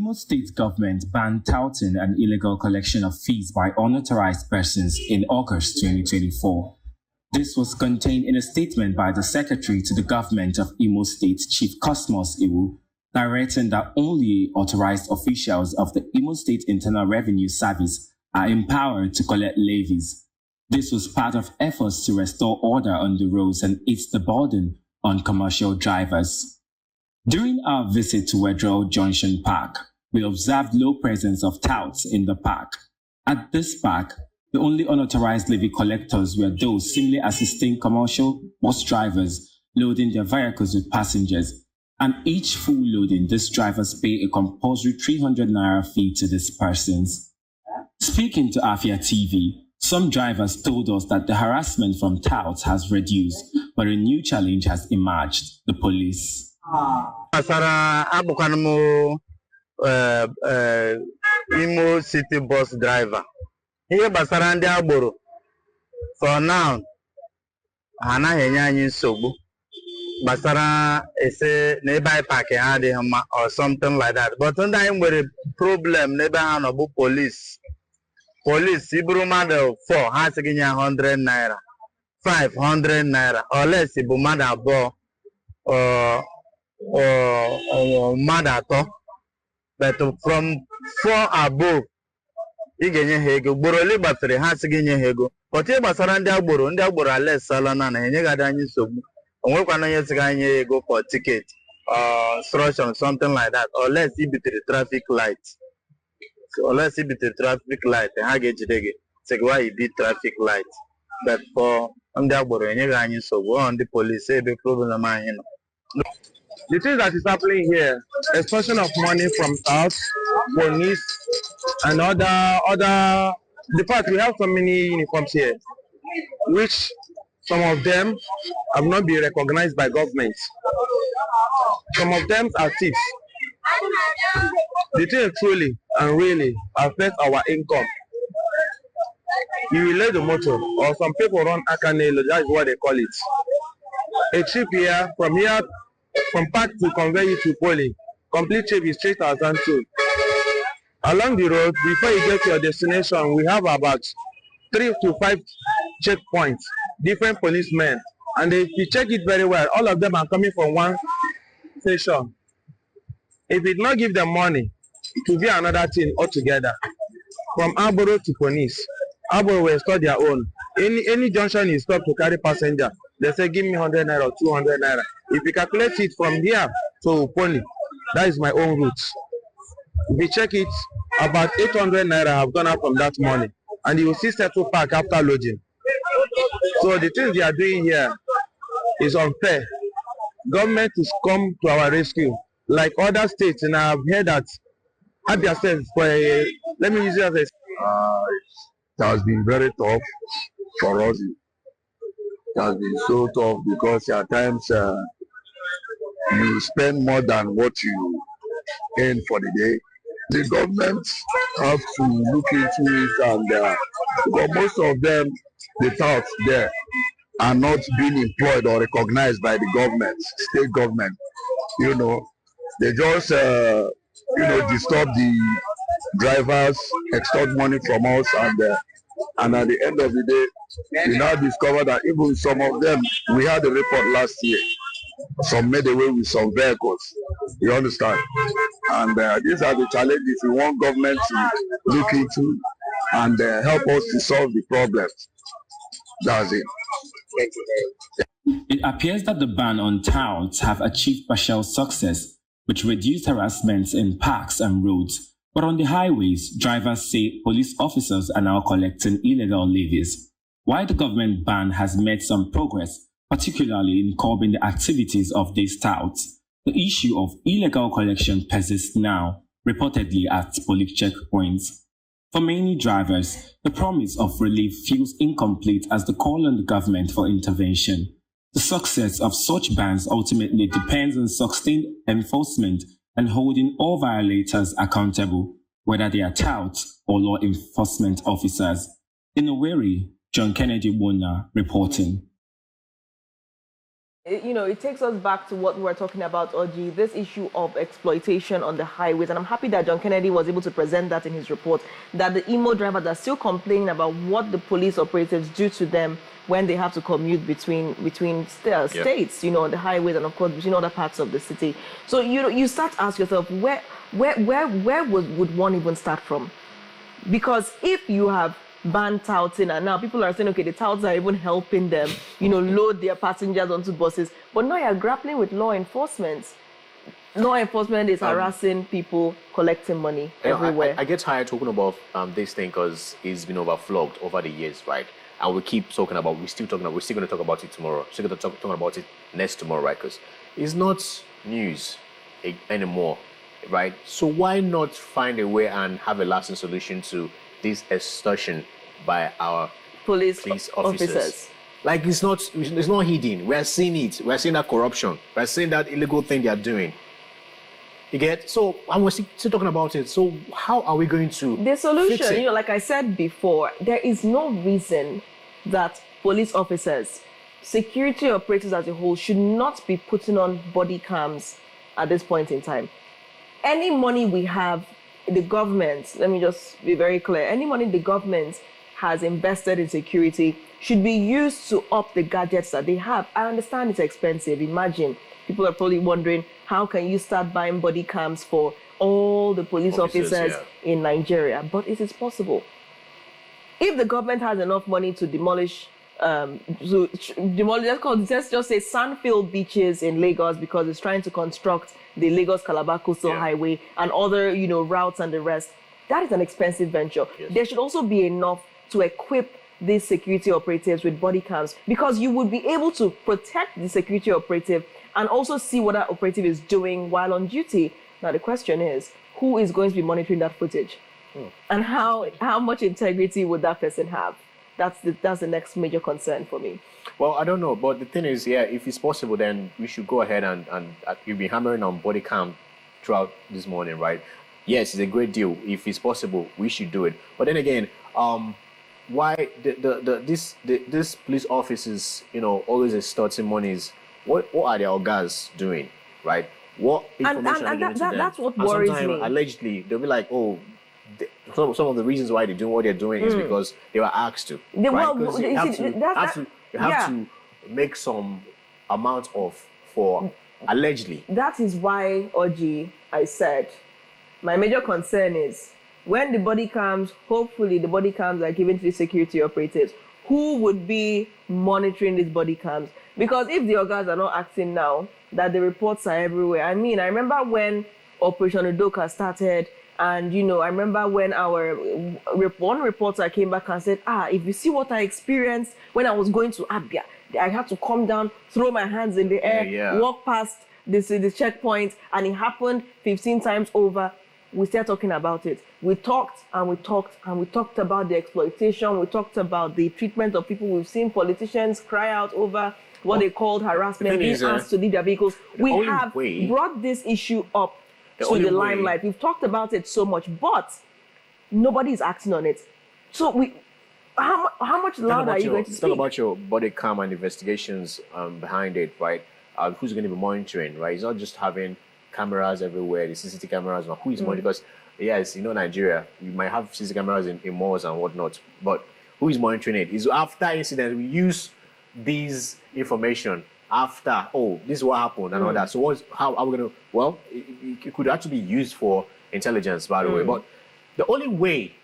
Imo State government banned touting and illegal collection of fees by unauthorized persons in August 2024. This was contained in a statement by the Secretary to the Government of Imo State, Chief Cosmos Iwu, directing that only authorized officials of the Imo State Internal Revenue Service are empowered to collect levies. This was part of efforts to restore order on the roads and ease the burden on commercial drivers. During our visit to Wedrell Junction Park, we observed low presence of touts in the park. At this park, the only unauthorized levy collectors were those simply assisting commercial bus drivers loading their vehicles with passengers, and each full loading, these drivers pay a compulsory 300 naira fee to these persons. Speaking to Afia TV, some drivers told us that the harassment from touts has reduced, but a new challenge has emerged: the police. Imo City bus driver. Here basara ndị agboro. For now, hana henya anyị nsogbu. Basara ese n'ebe anyị park ha dị mma or something like that. But ndị anyị nwere problem n'ebe ha nọ bụ police. Police iburu mmadụ 4 ha sị gị nye 100 naira, 500 naira, or less ibu mmadụ abụọ mmadụ atọ. But from 4 above, you get your hego. Boroli battery has to get your hego. But you must run the agboro less salana, and you got any so. And we can go for ticket, instruction, something like that, or less it be the traffic light. So, unless it be the traffic light, and I get you say why it be traffic light. But for on the agboro, and you got any so go on the police, say the problem, The thing that is happening here, extortion of money from South, police, and other departments. We have so many uniforms here, which some of them have not been recognized by government. Some of them are thieves. The thing truly and really affects our income. You relay the motor, or some people run Akanelo, that is what they call it. A trip here, from park to convey you to Poli, complete trip is 3,002. Along the road, before you get to your destination, we have about 3 to 5 checkpoints, different policemen. And if you check it very well, all of them are coming from one station. If you not give them money, it will be another thing altogether. From Arboro to Police, Arboro will store their own. Any junction is stopped to carry passenger, they say give me 100 naira or 200 naira. If you calculate it from here to Pony, that is my own route. If you check it, about 800 naira have gone out from that money, and you will see settle park after loading. So the things they are doing here is unfair. Government is come to our rescue, like other states, and I have heard that Abia State, let me use it as a. It has been very tough for us. It has been so tough because at times you spend more than what you earn for the day. The government have to look into it, and because most of them, the touts there, are not being employed or recognized by the government, state government. You know, they just disturb the drivers, extort money from us, and at the end of the day, we now discover that even some of them, we had a report last year, some made away with some vehicles. You understand? And these are the challenges we want government to look into and help us to solve the problems. That's it. It appears that the ban on touts have achieved partial success, which reduced harassments in parks and roads. But on the highways, drivers say police officers are now collecting illegal levies. While the government ban has made some progress, particularly in curbing the activities of these touts, the issue of illegal collection persists now, reportedly at police checkpoints. For many drivers, the promise of relief feels incomplete as the call on the government for intervention. The success of such bans ultimately depends on sustained enforcement and holding all violators accountable, whether they are touts or law enforcement officers. In Owerri, John Kennedy Wona reporting. You know, it takes us back to what we were talking about, Oji, this issue of exploitation on the highways. And I'm happy that John Kennedy was able to present that in his report, that the emo drivers are still complaining about what the police operatives do to them when they have to commute between states, you know, on the highways and, of course, between other parts of the city. So, you know, you start to ask yourself, where would one even start from? Because if you have banned touting, and now people are saying, okay, the touts are even helping them, you know, load their passengers onto buses. But now you're grappling with law enforcement. Law enforcement is harassing people, collecting money everywhere. I get tired talking about this thing because it's been overflogged over the years, right? And we keep talking about, we're still going to talk about it tomorrow. We're still going to talk about it next tomorrow, right? Because it's not news anymore, right? So why not find a way and have a lasting solution to this extortion by our police officers? Like, it's not hidden. We are seeing it. We are seeing that corruption. We are seeing that illegal thing they are doing. You get? So, and we're still talking about it. So, how are we going to the solution? Fix it? You know, like I said before, there is no reason that police officers, security operators as a whole, should not be putting on body cams at this point in time. Any money we have, the government, let me just be very clear, any money the government has invested in security should be used to up the gadgets that they have. I understand it's expensive. Imagine, people are probably wondering, how can you start buying body cams for all the police officers in Nigeria? But it is possible. If the government has enough money to demolish, let's just say sand-filled beaches in Lagos, because it's trying to construct the Lagos-Calabar Coastal Highway and other, you know, routes and the rest, that is an expensive venture. Yes. There should also be enough to equip these security operatives with body cams, because you would be able to protect the security operative and also see what that operative is doing while on duty. Now, the question is, who is going to be monitoring that footage? And how much integrity would that person have? That's the next major concern for me. Well, I don't know, but the thing is, if it's possible, then we should go ahead and you've been hammering on body cam throughout this morning, right? Yes, it's a great deal. If it's possible, we should do it. But then again, why these police officers, you know, always extorting monies? What are their guys doing, right? What information are they giving to them? That's what worries me. Allegedly, they'll be like, oh, some of the reasons why they're doing what they're doing is because they were asked to. You have to make some amount for allegedly. That is why, Oji, I said, my major concern is when the body cams, hopefully the body cams are given to the security operatives, who would be monitoring these body cams? Because if the organs are not acting now, that the reports are everywhere. I mean, I remember when Operation Udoka started, and, you know, I remember when one reporter came back and said, if you see what I experienced when I was going to Abia, I had to come down, throw my hands in the air, walk past this checkpoint, and it happened 15 times over. We started talking about it. We talked and we talked and we talked about the exploitation. We talked about the treatment of people. We've seen politicians cry out over what they called harassment, being asked to leave their vehicles. We have brought this issue up to the limelight. We've talked about it so much, but nobody is acting on it. So how much louder are you going to speak? Talk about your body cam and investigations behind it, right? Who's going to be monitoring, right? It's not just having cameras everywhere, the CCTV cameras, but who is monitoring? Because, yes, you know, Nigeria, you might have CCTV cameras in malls and whatnot, but who is monitoring it? Is after incident, we use these information after, this is what happened and all that. So how are we going to, well, it could actually be used for intelligence, by the way, but the only way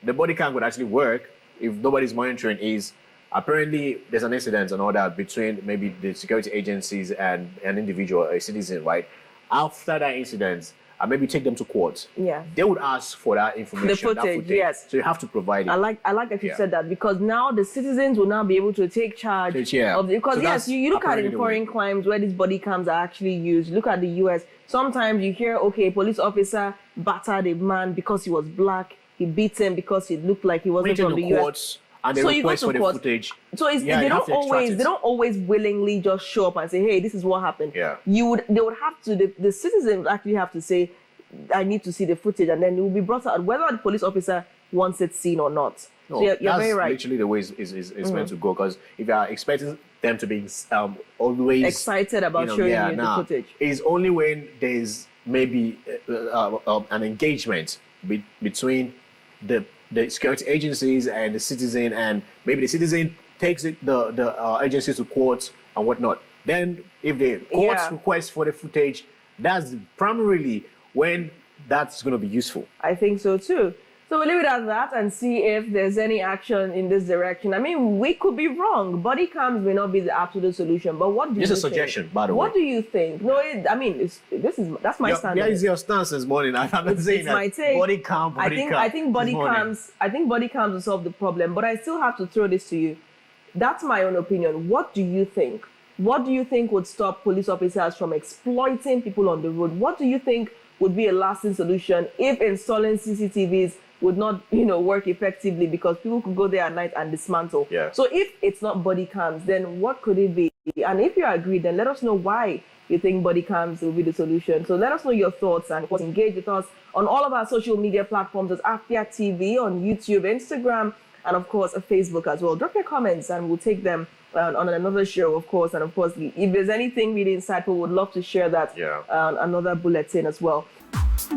the body cam would actually work if nobody's monitoring is apparently there's an incident and all that between maybe the security agencies and an individual, a citizen, right? After that incident, maybe take them to court. Yeah. They would ask for that information. The footage, yes. So you have to provide it. I like that you said that, because now the citizens will now be able to take charge of the, because yes, you look at in foreign crimes where these body cams are actually used. Look at the US. Sometimes you hear, okay, police officer battered a man because he was black. He beat him because he looked like he wasn't from the US. And they request for the footage. So they don't always willingly just show up and say, hey, this is what happened. Yeah. They would have to, the citizens actually have to say, I need to see the footage, and then it will be brought out whether the police officer wants it seen or not. No, so you're very right. Literally the way it's meant to go, because if you are expecting them to be always excited about showing you the footage. It's only when there's maybe an engagement between the security agencies and the citizen, and maybe the citizen takes the agencies to court and whatnot. Then if the courts request for the footage, that's primarily when that's going to be useful. I think so too. So we'll leave it at that and see if there's any action in this direction. I mean, we could be wrong. Body cams may not be the absolute solution, but what do you think? It's a suggestion, by the way. What do you think? No, that's my stance. Yeah, it's your stance this morning. I'm not saying that. My take. Body cam. I think body cams will solve the problem. But I still have to throw this to you. That's my own opinion. What do you think? What do you think would stop police officers from exploiting people on the road? What do you think would be a lasting solution if installing CCTVs would not, work effectively because people could go there at night and dismantle? Yeah. So if it's not body cams, then what could it be? And if you agree, then let us know why you think body cams will be the solution. So let us know your thoughts and engage with us on all of our social media platforms as Afia TV, on YouTube, Instagram, and of course, Facebook as well. Drop your comments and we'll take them on another show, of course. And of course, if there's anything really insightful, we'd love to share that on another bulletin as well.